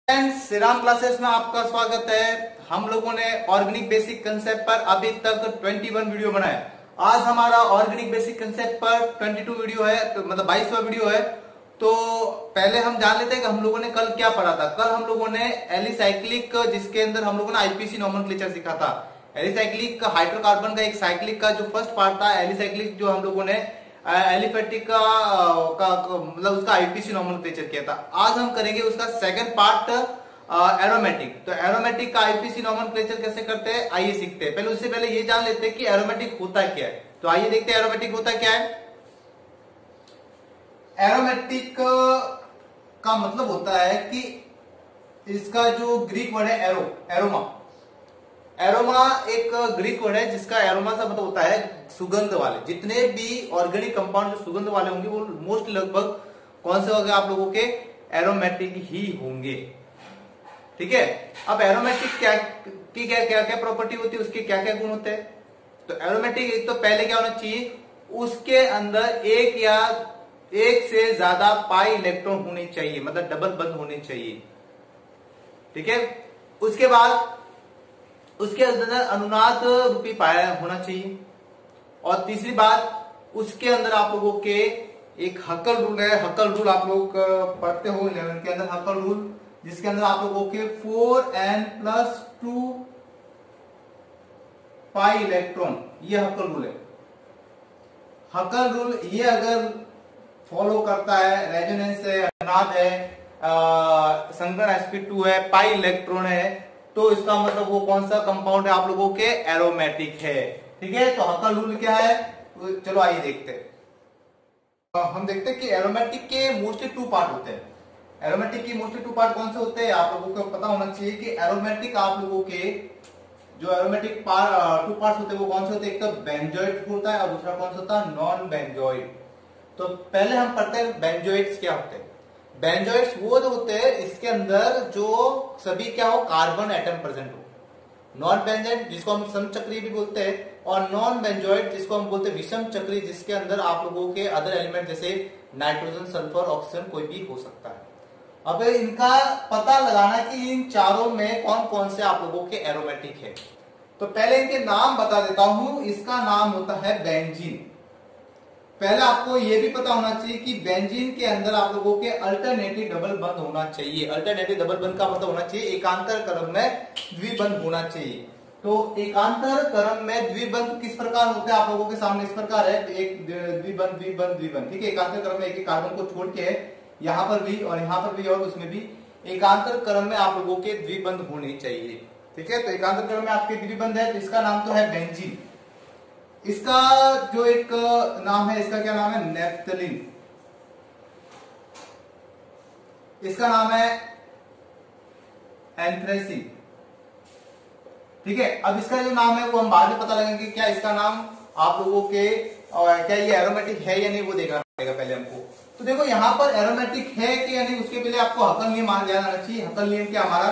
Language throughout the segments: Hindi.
फ्रेंड्स, श्रीराम क्लासेस में आपका स्वागत है। हम लोगों ने ऑर्गेनिक बेसिक कंसेप्ट पर अभी तक 21 वीडियो बनाया। आज हमारा ऑर्गेनिक बेसिक कंसेप्ट पर 22 वीडियो है, तो मतलब 22वां वीडियो है। तो पहले हम जान लेते हैं कि हम लोगों ने कल क्या पढ़ा था। कल हम लोगों ने एलिसाइक्लिक, जिसके अंदर हम लोगों ने आईपीसी नोमेनक्लेचर सीखा था। एलिसाइक्लिक हाइड्रोकार्बन का एक साइक्लिक का जो फर्स्ट पार्ट था, एलिसाइक्लिक जो हम लोगों ने एलिफेटिक का मतलब उसका आईपीसी नोमेनक्लेचर किया था। आज हम करेंगे उसका सेकंड पार्ट एरोमेटिक। तो एरोमेटिक का आईपीसी नोमेनक्लेचर कैसे करते हैं आइए सीखते हैं। पहले उससे पहले ये जान लेते हैं कि एरोमेटिक होता क्या है। तो आइए देखते हैं एरोमेटिक होता क्या है। एरोमेटिक का मतलब होता है कि इसका जो ग्रीक वर्ड है एरोमा। एरोमा एक ग्रीक वर्ड है जिसका एरोमा से मतलब होता है सुगंध वाले। जितने भी ऑर्गेनिक कंपाउंड जो सुगंध वाले होंगे वो मोस्ट लगभग कौन से होंगे आप लोगों के एरोमेटिक ही होंगे। ठीक है। अब एरोमेटिक क्या क्या प्रॉपर्टी होती है, उसके क्या क्या गुण होते हैं। तो एरोमेटिक एक तो पहले क्या होना चाहिए, उसके अंदर एक से ज्यादा पाई इलेक्ट्रॉन होने चाहिए, मतलब डबल बंद होने चाहिए। ठीक है। उसके बाद उसके अंदर अनुनाद रूपी पाया होना चाहिए। और तीसरी बात, उसके अंदर आप लोगों के एक हकल रूल है। हकल रूल आप लोग पढ़ते हो 11 के अंदर, हकल रूल, जिसके अंदर आप लोगों के 4n+2 पाई इलेक्ट्रॉन, ये हकल रूल है। हकल रूल ये अगर फॉलो करता है, रेजोनेंस है, अनुनाद है, संकरण sp2 है, पाई इलेक्ट्रॉन है, तो इसका मतलब वो कौन सा कंपाउंड है आप लोगों के एरोमेटिक है। ठीक है। तो हकल रूल क्या है, चलो आइए देखते हैं। हम देखते हैं कि एरोमेटिक के मोस्टली 2 पार्ट होते हैं। एरोमेटिक की मोस्टली 2 पार्ट कौन से होते हैं आप लोगों को पता होना चाहिए कि एरोमेटिक आप लोगों के जो एरोमेटिक 2 पार्ट होते हैं वो कौन से होते हैं। एक तो बेंजोइड होता है और दूसरा कौन सा होता है, नॉन बेंजोइड। तो पहले हम पढ़ते हैं बेंजोइड्स क्या होते हैं। बेंजोइड्स वो जो होते हैं इसके अंदर जो सभी क्या हो, कार्बन एटम प्रेजेंट हो। नॉन बेंजोइड जिसको हम समचक्री भी बोलते हैं, और नॉन बेंजोइड जिसको हम बोलते हैं विषम चक्री, जिसके अंदर आप लोगों के अदर एलिमेंट जैसे नाइट्रोजन, सल्फर, ऑक्सीजन कोई भी हो सकता है। अब इनका पता लगाना कि इन चारों में कौन कौन से आप लोगों के एरोमेटिक है। तो पहले इनके नाम बता देता हूं। इसका नाम होता है बेंजीन। पहले आपको यह भी पता होना चाहिए कि बेंजीन के अंदर आप लोगों के अल्टरनेटिव डबल बंद होना चाहिए। अल्टरनेटिव डबल बंद का मतलब होना चाहिए एकांतर क्रम में द्विबंध होना चाहिए। तो एकांतर क्रम में द्विबंध किस प्रकार होते हैं आप लोगों के सामने इस प्रकार है, एक द्विबंध द्विबंध द्विबंध। ठीक है। एकांतर क्रम में एक कार्बन को छोड़ के यहां पर भी और यहां पर भी और उसमें भी एकांतर क्रम में आप लोगों के द्विबंध होने चाहिए। ठीक है। तो एकांतर क्रम में आपके द्विबंध है, तो इसका नाम तो है बेंजीन। इसका जो एक नाम है, इसका क्या नाम है, नेप्थलीन। इसका नाम है एंथ्रेसीन। ठीक है। अब इसका जो नाम है वो हम बाद में पता लगाएंगे क्या इसका नाम आप लोगों के क्या ये एरोमेटिक है या नहीं वो देखना पड़ेगा पहले हमको। तो देखो यहाँ पर एरोमेटिक है कि या नहीं, उसके पहले आपको हकल नियम मान जाना चाहिए। हकल नियम क्या हमारा,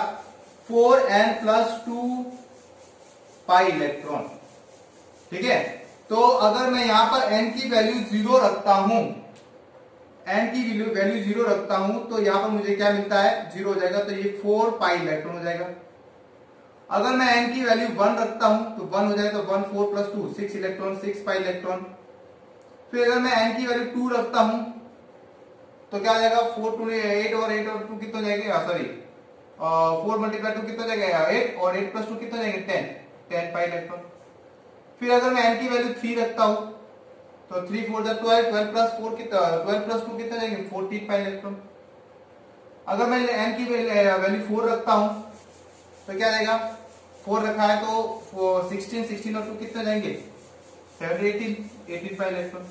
4n+2 पाई इलेक्ट्रॉन। ठीक है। तो अगर मैं यहां पर n की वैल्यू 0 रखता हूं, n की वैल्यू 0 रखता हूं, तो यहां पर मुझे क्या मिलता है, 0 हो जाएगा। तो ये 4 पाई इलेक्ट्रॉन हो जाएगा। अगर मैं n की वैल्यू 1 रखता हूं तो 1 हो जाएगा। तो 1 4+2 6 इलेक्ट्रॉन, 6 पाई इलेक्ट्रॉन। फिर अगर मैं n की वैल्यू 2 रखता हूं तो क्या हो जाएगा, 4 2 8 और 8 और 2 कितना हो जाएगा, सॉरी 4 × 2 कितना हो जाएगा 8, और 8+2 कितना हो जाएगा 10 पाई इलेक्ट्रॉन। फिर अगर मैं n की वैल्यू 3 रखता हूं तो 3 4 12, 12+4 कितना, 12+2 कितना जाएंगे 14 पाई इलेक्ट्रॉन। अगर मैं n की वैल्यू 4 रखता हूं तो क्या जाएगा, 4 रखा है तो 16 और 2 कितना जाएंगे 17 18 पाई इलेक्ट्रॉन।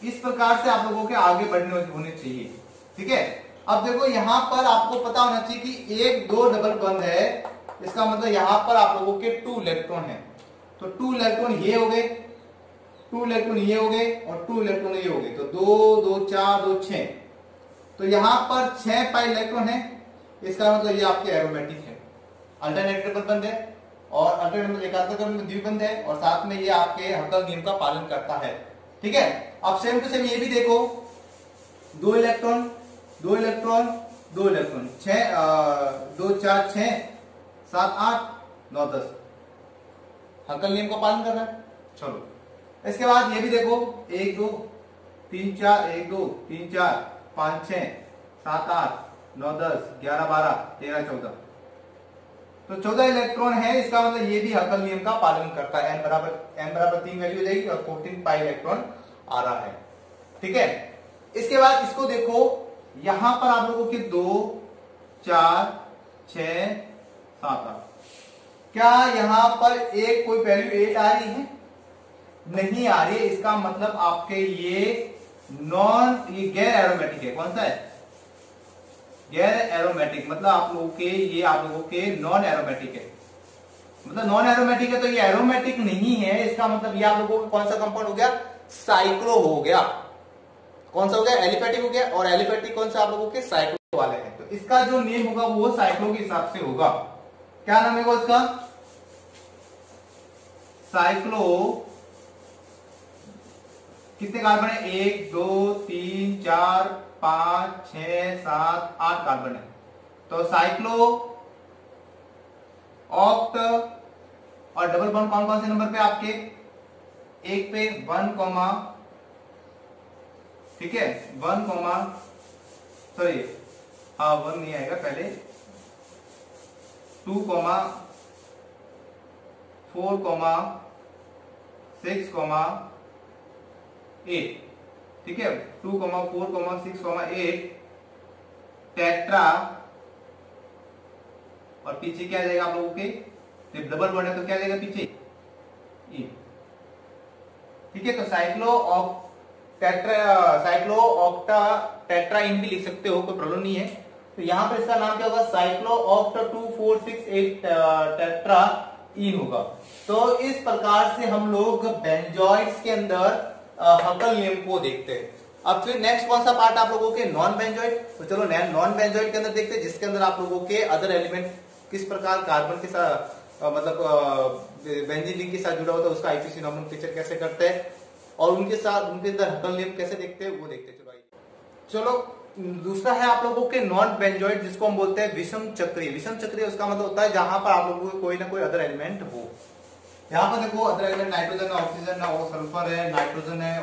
इस प्रकार से आप लोगों के आगे बढ़ने होने चाहिए। ठीक है। अब देखो यहां पर आपको पता होना चाहिए कि 1 2 डबल बंद है, इसका मतलब यहां पर आप लोगों के 2 इलेक्ट्रॉन है। तो 2 इलेक्ट्रॉन ये हो गए, 2 इलेक्ट्रॉन ये हो गए और 2 इलेक्ट्रॉन ये हो गए। तो 2 2 4 2 6, तो यहां पर 6 पाई इलेक्ट्रॉन है। इसका मतलब ये आपके एरोमेटिक है, अल्टरनेटिव डबल बंद है और अल्टरनेटिव एकांतर क्रम में द्विबंध है, और साथ में ये आपके हकल नियम का पालन करता है। ठीक है। अब सेम टू सेम ये भी देखो, 2 इलेक्ट्रॉन 2 इलेक्ट्रॉन, 2 4 6 7 8 9 10, हक्कल नियम का पालन कर रहा है। चलो इसके बाद ये भी देखो 1 2 3 4 1 2 3 4 5 6 7 8 9 10 11 12 13 14, तो 14 इलेक्ट्रॉन है, इसका मतलब ये भी हक्कल नियम का पालन करता है। n बराबर 3 वैल्यू हो जाएगी और 14 पाई इलेक्ट्रॉन आ रहा है, ठीक है। इसके बाद इसको देखो, यहां पर आप लोगों के 2 4 6 7 8, क्या यहां पर एक कोई वैल्यू 8 आ रही है? नहीं आ रही है। इसका मतलब आपके ये गैर एरोमेटिक है। कौन सा है? गैर एरोमेटिक, मतलब आप लोगों के नॉन एरोमेटिक है। मतलब नॉन एरोमेटिक है तो ये एरोमेटिक नहीं है, इसका मतलब ये आप लोगों को कौन सा कंपाउंड हो गया? साइक्लो हो गया। कौन सा हो गया? एलिफेटिक हो गया। और एलिफेटिक कौन सा आप लोगों के? साइक्लो वाले हैं। तो इसका जो नेम होगा वो साइक्लो के हिसाब से होगा। क्या नाम है इसका? साइक्लो। कितने कार्बन है? 1 2 3 4 5 6 7 8 कार्बन है। तो साइक्लो ऑक्ट और डबल बॉन्ड कौन कौन से नंबर पे? आपके 1 पे 1, ठीक है 1, सॉरी हाँ 1 नहीं आएगा, पहले 2, 4, 6, 8, ठीक है 2, 4, 6, 8 टेट्रा, और पीछे क्या जाएगा आप लोगों के? जब डबल बॉन्ड है तो क्या जाएगा पीछे? ई, ठीक है। तो साइक्लो ऑक्टा टेट्रा इन भी लिख सकते हो, कोई प्रॉब्लम नहीं है। तो यहां पर इसका नाम क्या होगा? साइक्लो ऑक्टा 2 4 6 8 टेट्रा इन होगा। तो इस प्रकार से हम लोग बेंजोइड्स के अंदर हक्कल नियम को देखते हैं। अब फिर नेक्स्ट कौन सा पार्ट आप लोगों के? Non benzoid. तो चलो नॉन बेंजोइड के अंदर देखते हैं, जिसके अंदर आप लोगों के अदर एलिमेंट किस प्रकार कार्बन के साथ बेंजीन रिंग के साथ जुड़ा होता है, उसका आईपीसी नोमेनक्लेचर कैसे करते हैं, और उनके साथ उनके अंदर हक्कल नियम कैसे देखते हैं वो देखते हैं। चलो दूसरा है आप लोगों के नॉन बेंजोइड, जिसको हम बोलते हैं विषम चक्रीय। विषम चक्रीय उसका मतलब होता है जहां पर आप लोगों को कोई ना कोई अदर एलिमेंट हो। यहाँ पर देखो अदर एलिमेंट नाइट्रोजन है, ऑक्सीजन है, और सल्फर है, नाइट्रोजन है।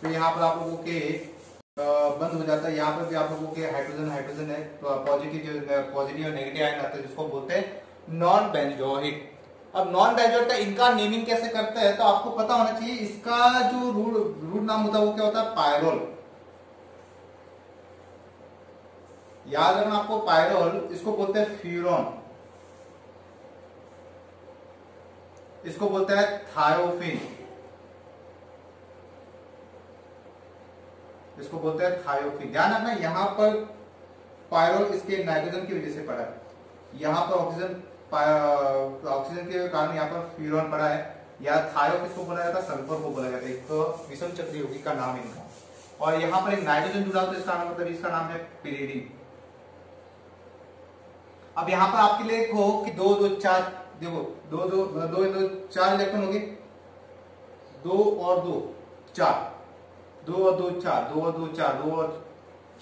तो यहाँ पर आप लोगों के बंद हो जाता है। यहाँ पर भी आप लोगों के हाइड्रोजन है, पॉजिटिव और नेगेटिव आयन आते हैं, जिसको बोलते हैं नॉन बेंजोइड। अब नॉन बेंजोइड का इनका नेमिंग कैसे करते हैं तो आपको पता होना चाहिए। इसका जो रूट नाम होता है वो क्या होता है? पायरोल। याद रखना आपको, पायरोल इसको बोलते हैं फ्यूरॉन, इसको बोलते हैं थायोफिन, इसको बोलते हैं थायोफिन। ध्यान रखना यहां पर पायरोल इसके नाइट्रोजन की वजह से पड़ा है, यहां पर ऑक्सीजन के कारण यहाँ पर फ्यूरॉन पड़ा है। या थायो किसको बोला जाता है? सल्फर को बोला जाता है। एक तो विषम चक्रीय यौगिक का नाम इनका, और यहाँ पर एक नाइट्रोजन जुड़ा होता है, इसका मतलब इसका नाम है पिरिडीन। अब यहाँ पर आपके लिए देखो कि 2 2 4, देखो 2 2 2 2 4 इलेक्ट्रॉन हो गए, 2 और 2 4, 2 और 2 4, 2 और 2 4, 2 और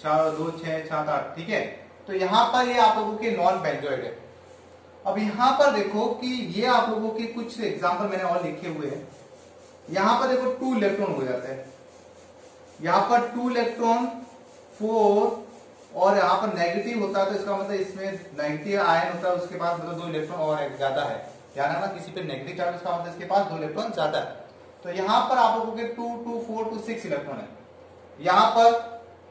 4 2 6 7 8, ठीक है। तो यहाँ पर ये आप लोगों के नॉन बेंजोइड है। अब यहाँ पर देखो कि ये आप लोगों के कुछ एग्जांपल मैंने और लिखे हुए हैं। यहाँ पर देखो 2 इलेक्ट्रॉन हो जाता है, यहाँ पर 2 इलेक्ट्रॉन 4, और यहाँ पर नेगेटिव होता है, तो इसका मतलब इसमें नेगेटिव आयन होता है, उसके पास मतलब 2 इलेक्ट्रॉन और ज्यादा है। ध्यान रखना किसी पे नेगेटिव चार्ज, इसका मतलब इसके पास 2 इलेक्ट्रॉन ज्यादा है। तो यहाँ पर आप लोगों के 2 2 4 2 6 इलेक्ट्रॉन है, यहाँ पर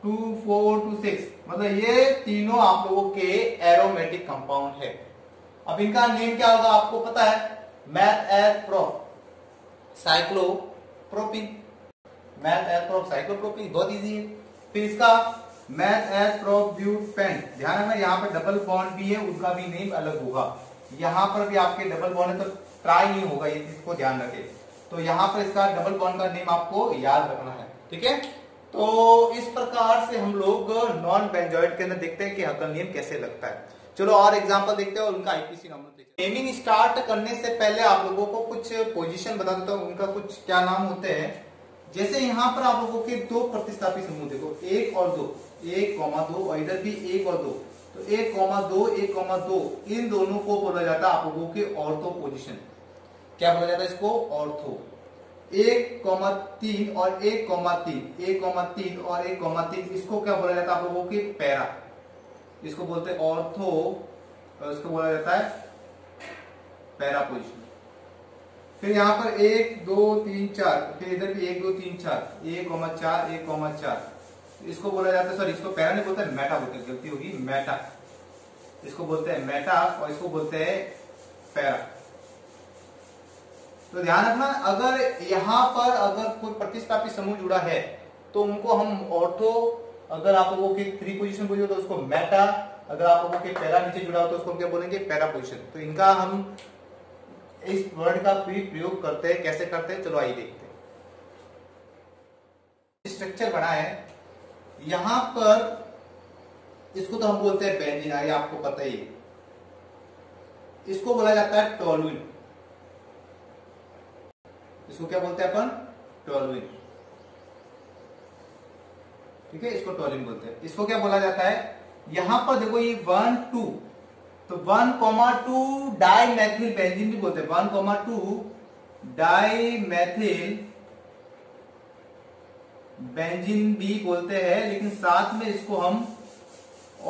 2 4 2 6, मतलब ये तीनों आप लोगों के एरोमेटिक कंपाउंड है। अब इनका नेम क्या होगा आपको पता है? साइक्लोप्रोपिन, साइक्लोप्रोपिन बहुत इजी है। फिर इसका मैथएप्रोब्यूटेन, ध्यान रखना यहाँ पर डबल बॉन्ड भी है, उसका भी नेम अलग होगा। यहाँ पर भी आपके डबल बॉन्ड है तो ट्राई नहीं होगा, ये चीज को ध्यान रखें। तो यहाँ पर इसका डबल बॉन्ड का नेम आपको याद रखना है, ठीक है। तो इस प्रकार से हम लोग नॉन बेंजोइड के अंदर देखते हैं कि हक्कल नियम कैसे लगता है। चलो और एग्जांपल देखते हैं और उनका आईपीसी नोमेनक्लेचर। नेमिंग स्टार्ट करने से पहले आप लोगों को कुछ पोजीशन बता देता हूं, उनका कुछ क्या नाम होते हैं। जैसे यहाँ पर आप लोगों के 2 प्रतिस्थापी समूह देखो, 1 और 2, 1,2 और इधर भी 1 और 2, तो 1,2 1,2 इन दोनों को बोला जाता है आप लोगों के ऑर्थो पोजीशन। क्या बोला जाता है इसको? ऑर्थो। 1,3 और 1,3, 1,3 और 1,3 इसको क्या बोला जाता है आप लोगों के? पैरा। इसको बोलते हैं ऑर्थो, और इसको बोला जाता है पैरा पोजीशन। फिर यहाँ पर 1 2 3 4, फिर इधर भी 1 2 3 4, 1,4 1,4 इसको बोला जाता है, सॉरी इसको पैरा नहीं बोलते, मेटा बोलते हैं, गलती होगी, मेटा। इसको बोलते हैं मेटा और इसको बोलते हैं पैरा। तो ध्यान रखना, अगर यहां पर अगर कोई प्रतिस्थापी समूह जुड़ा है तो उनको हम ऑर्थो, अगर आप लोगों की 3 पोजीशन बोलिए तो उसको मेटा, अगर आप लोगों के पैरा नीचे जुड़ा हो तो उसको क्या बोलेंगे? Para position. तो इनका हम इस वर्ड का भी प्रयोग करते हैं। कैसे करते हैं? चलो आइए देखते हैं। स्ट्रक्चर बना है यहां पर, इसको तो हम बोलते हैं बेंजीन, ये आपको पता ही है। इसको बोला जाता है टोल्यूइन। इसको क्या बोलते हैं अपन? टोल्यूइन। ठीक है, इसको टोल्यूइन बोलते हैं। इसको क्या बोला जाता है? यहां पर देखो ये 1 2, तो 1,2 डाइमेथिल बेंजीन भी बोलते हैं, 1,2 डाइमेथिल बेंजीन भी बोलते हैं, लेकिन साथ में इसको हम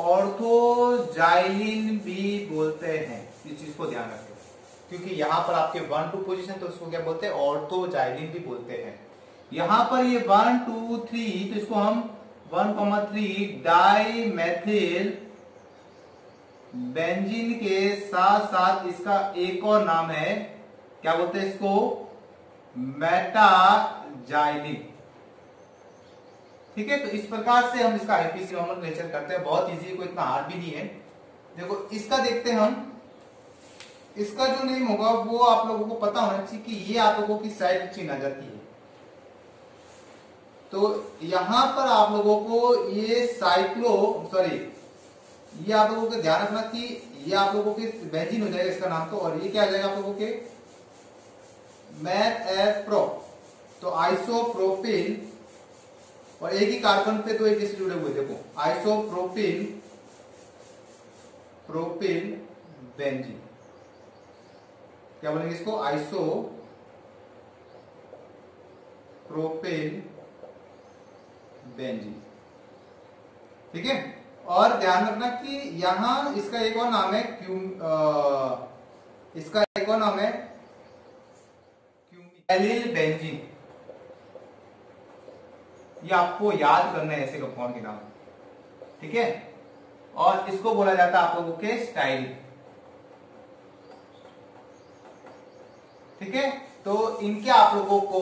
ऑर्थोजाइलिन भी बोलते हैं। इस चीज को ध्यान रखें, क्योंकि यहां पर आपके 1 2 पोजीशन, तो इसको क्या बोलते हैं? ऑर्थोजाइलिन भी बोलते हैं। यहां पर ये 1 2 3, तो इसको हम 1,3 डाइमेथिल बेंजीन के साथ साथ इसका एक और नाम है, क्या बोलते हैं इसको? मेटाजाइलिन। ठीक है, तो इस प्रकार से हम इसका आईपीसी नोमेनक्लेचर करते हैं। बहुत इजी, कोई इतना हार्ड भी नहीं है। देखो इसका देखते हैं हम। इसका जो नेम होगा वो आप लोगों को पता होना चाहिए कि ये आप लोगों की साइड चिन्ह आ जाती है। तो यहां पर आप लोगों को ये ये आप लोगों को ध्यान रखना कि ये आप लोगों के बेंजीन हो जाएगा इसका नाम तो, और ये क्या आ जाएगा आप लोगों के? मेथप्रो। तो आइसोप्रोपिल, और एक ही कार्बन पे तो एक जैसे जुड़े हुए, देखो आइसोप्रोपिल प्रोपिल बेंजीन। क्या बोलेंगे इसको? Isopropyl benzene. ठीक है, और ध्यान रखना कि यहां इसका एक और नाम है इसका एक और नाम है क्यूमेलिल बेंजीन। ये आपको याद करना है ऐसे कंपाउंड के नाम। ठीक है, और इसको बोला जाता है आप लोगों के स्टाइल। ठीक है, तो इनके आप लोगों को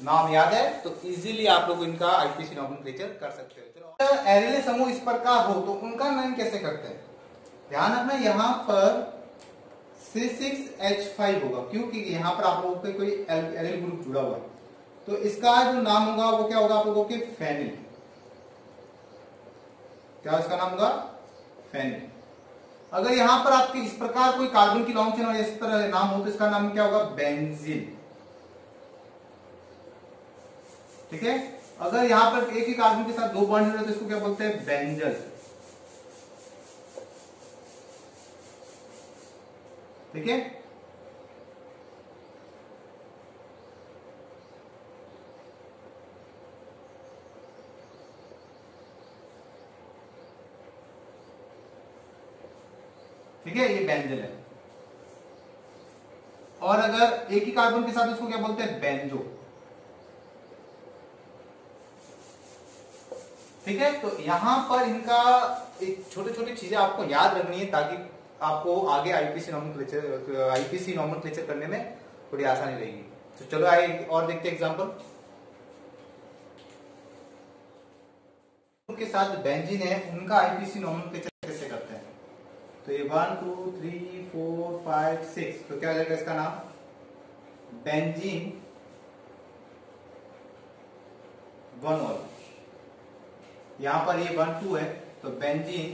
नाम याद है तो इजीली आप लोग इनका आईपीसी नोमेनक्लेचर कर सकते हो। चलो, एरिले समूह इस प्रकार हो तो उनका नाम कैसे करते हैं? ध्यान रखना, यहां पर C6H5 होगा, क्योंकि यहां पर आप लोगों के कोई एरिल ग्रुप जुड़ा हुआ है, तो इसका जो नाम होगा वो क्या होगा आप लोगों के? फेनिल। क्या इसका नाम होगा? फेनिल। अगर यहां पर आपके इस प्रकार कोई कार्बन की लॉन्ग चेन और इस तरह नाम हो तो इसका नाम क्या होगा? बेंजीन। ठीक है, अगर यहां पर एक ही कार्बन के साथ 2 बॉन्ड जुड़े तो इसको क्या बोलते हैं? बेंजल। ठीक है, ठीक है, ये बेंजल है। और अगर एक ही कार्बन के साथ इसको क्या बोलते हैं? बेंजो। ठीक है, तो यहां पर इनका एक छोटी छोटी चीजें आपको याद रखनी है ताकि आपको आगे आईपीसी नोमेनक्लेचर करने में थोड़ी आसानी रहेगी। तो चलो आइए और देखते हैं एग्जांपल। उनके साथ बेंजीन है, उनका आईपीसी नोमेनक्लेचर कैसे करते हैं? तो ये 1 2 3 4 5 6, तो क्या हो जाएगा इसका नाम? बेंजीन 1 यहां पर ये 1 2 है तो बेंजीन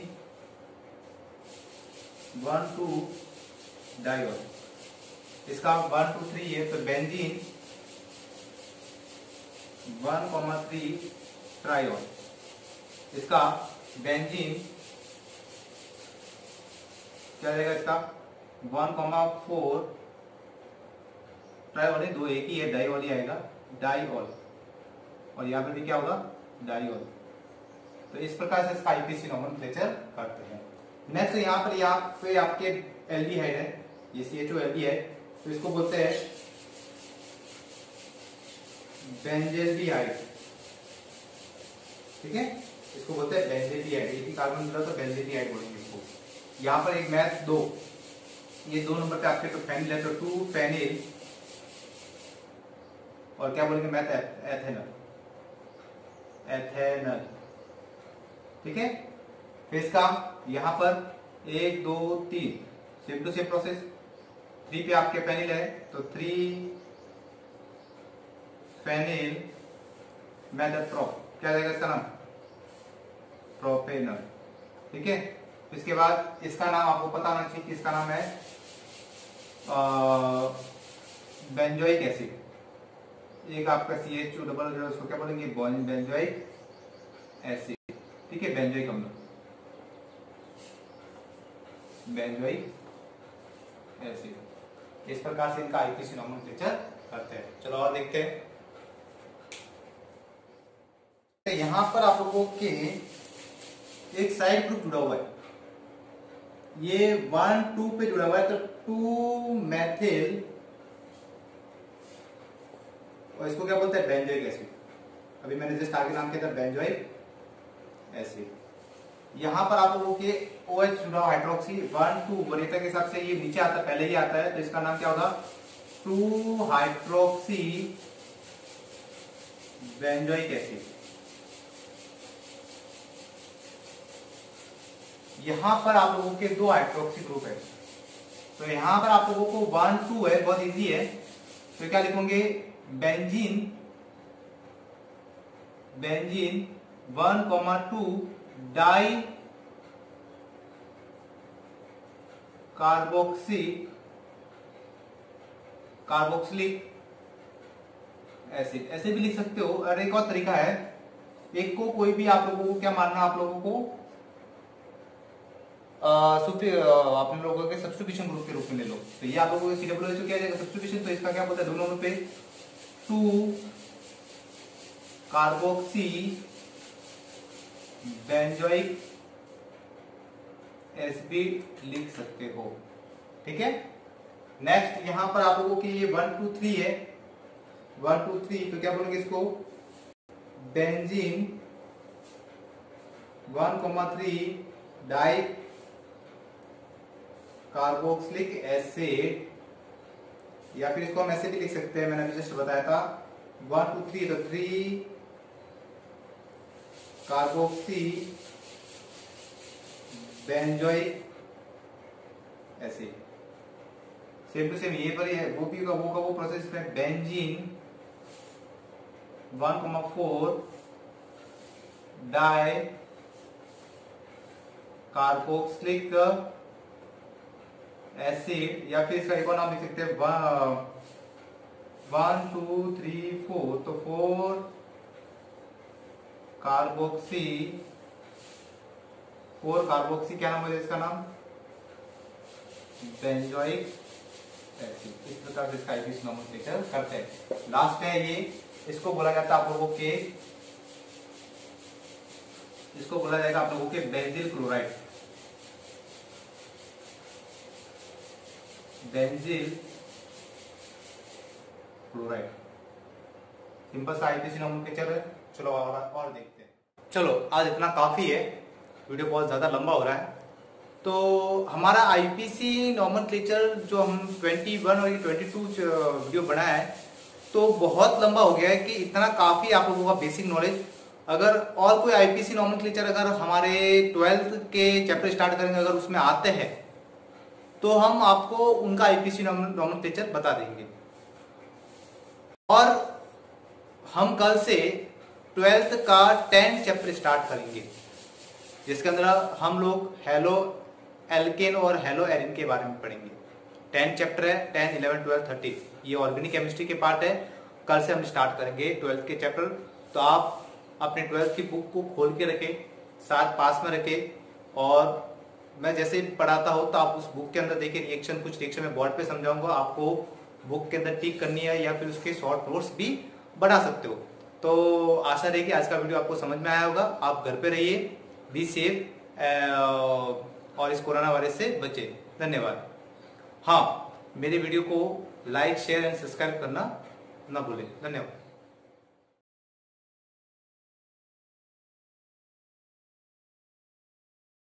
1 2 डाइऑल। इसका 1 2 3 है तो बेंजीन 1,3 ट्राइऑल। इसका बेंजीन क्या रहेगा, इसका 1,4 ट्राइऑल है, 2 एक ही है, डाइऑल ही आएगा, डाइऑल। और यहाँ पे भी क्या होगा, डाइऑल। तो इस प्रकार से इसका आईपीसी नोमेनक्लेचर करते हैं। नेक्स्ट यहाँ पे आपके एल्डिहाइड है, ये CHO एल्डिहाइड, तो इसको बोलते हैं बेंजेल्डिहाइड। ठीक है, इसको बोलते हैं बेंजेल्डिहाइड। एक ही कार्बन मिला तो बेंजेल्डिहाइड बोलेंगे इसको। यहाँ पर एक मैथ 2, ये 2 नंबर पे आपके तो फेनिल है, तो 2 फेनिल और क्या बोलेंगे मैथ एथेनल, एथेनल। ठीक है, फिर इसका यहां पर 1 2 3 सेम टू सेम प्रोसेस। 3 पे आपके फेनिल है तो 3 फेनिल मेथड प्रोप, क्या रहेगा इसका नाम, प्रोपेनल। ठीक है, इसके बाद इसका नाम आपको पता होना चाहिए कि इसका नाम है बेंजोइक एसिड। एक आपका CHO डबल, उसको क्या बोलेंगे, बेंजोइक एसिड। ठीक है, बेंजोइक अम्ल, बेंजोइक एसिड। इस प्रकार से इनका आईपीसी नोमेनक्लेचर करते हैं। चलो और देखते हैं। यहां पर आप लोगों के एक साइड ग्रुप जुड़ा हुआ है, ये 1 2 पे जुड़ा हुआ है, तो 2 मेथिल, और इसको क्या बोलते हैं, बेंजोइक एसिड। अभी मैंने जस्ट आगे नाम किया था बेंजोइक एसिड। यहां पर आप लोगों के OH जुड़ा हुआ हाइड्रोक्सी 1 2 वरीयता के हिसाब से ये नीचे आता है, पहले ही आता है, तो इसका नाम क्या होगा, 2 हाइड्रोक्सी बेंजोइक एसिड। यहां पर आप लोगों के 2 हाइड्रोक्सी ग्रुप है, तो यहां पर आप लोगों को 1 2 है, बहुत इजी है, तो क्या लिखोगे, बेंजीन 1,2 डाई कार्बोक्सिलिक एसिड, ऐसे भी लिख सकते हो। और एक और तरीका है, एक को कोई भी आप लोगों को क्या मानना, आप लोगों को आप लोगों के सब्स्टिट्यूशन ग्रुप के रूप में ले लो, तो ये आप लोगों को COOH क्या जाएगा, सब्स्टिट्यूशन। तो इसका क्या बोलते हैं, दोनों पे 2 कार्बोक्सी बेंजोइक एसिड लिख सकते हो। ठीक है, नेक्स्ट यहां पर आप लोगों की ये 1 2 3 है, 1 2 3, तो क्या बोलेंगे इसको, बेंजीन 1,3 डाई कार्बोक्सिलिक एसिड, या फिर इसको हम ऐसे भी लिख सकते हैं, मैंने अभी जस्ट बताया था 1 2 3, तो 3 carboxy benzoic acid. Same to same ये पर ही है, वो भी वो प्रोसेस में बेंजीन 1,4 डाई कार्बोक्सिलिक एसिड, या फिर इसका एक और नाम लिख सकते हैं 1 2 3 4, तो 4 कार्बोक्सी क्या नाम है इसका नाम, बेंजोइक एसिड। इस प्रकार से इसका आईपीसी नोमेनक्लेचर करते हैं। लास्ट है ये, इसको बोला जाता है आप लोगों के, इसको बोला जाएगा आप लोगों के बेंजील क्लोराइड, बेंजील क्लोराइड। सिंपल सा आईपीसी नोमेनक्लेचर है। चलो और देखते हैं। चलो आज इतना काफी है, वीडियो बहुत ज्यादा लंबा हो रहा है। तो हमारा आईपीसी नोमेनक्लेचर जो हम 21 और 22 वीडियो बनाया है, तो बहुत लंबा हो गया है कि इतना काफी आप लोगों का बेसिक नॉलेज। अगर और कोई आईपीसी नोमेनक्लेचर अगर हमारे 12th के चैप्टर स्टार्ट करेंगे, अगर उसमें आते हैं, तो हम आपको उनका आईपीसी नोमेनक्लेचर बता देंगे। और हम कल से 12th का 10th चैप्टर स्टार्ट करेंगे, जिसके अंदर हम लोग हेलो एल्केन और हेलो एरिन के बारे में पढ़ेंगे। 10 चैप्टर है, 10 11 12 13, ये ऑर्गेनिक केमिस्ट्री के पार्ट है। कल से हम स्टार्ट करेंगे 12th के चैप्टर। तो आप अपने 12th की बुक को खोल के रखें, साथ पास में रखें और मैं जैसे पढ़ाता हूँ तो आप उस बुक के अंदर देखिए रिएक्शन, कुछ रिएक्शन मैं बोर्ड पे समझाऊंगा, आपको बुक के अंदर टिक करनी है या फिर उसके शॉर्ट नोट्स भी बना सकते हो। तो आशा रही कि आज का वीडियो आपको समझ में आया होगा। आप घर पे रहिए, बी सेफ और इस कोरोना वायरस से बचे। धन्यवाद। हाँ, मेरे वीडियो को लाइक, शेयर एंड सब्सक्राइब करना ना भूलें। धन्यवाद।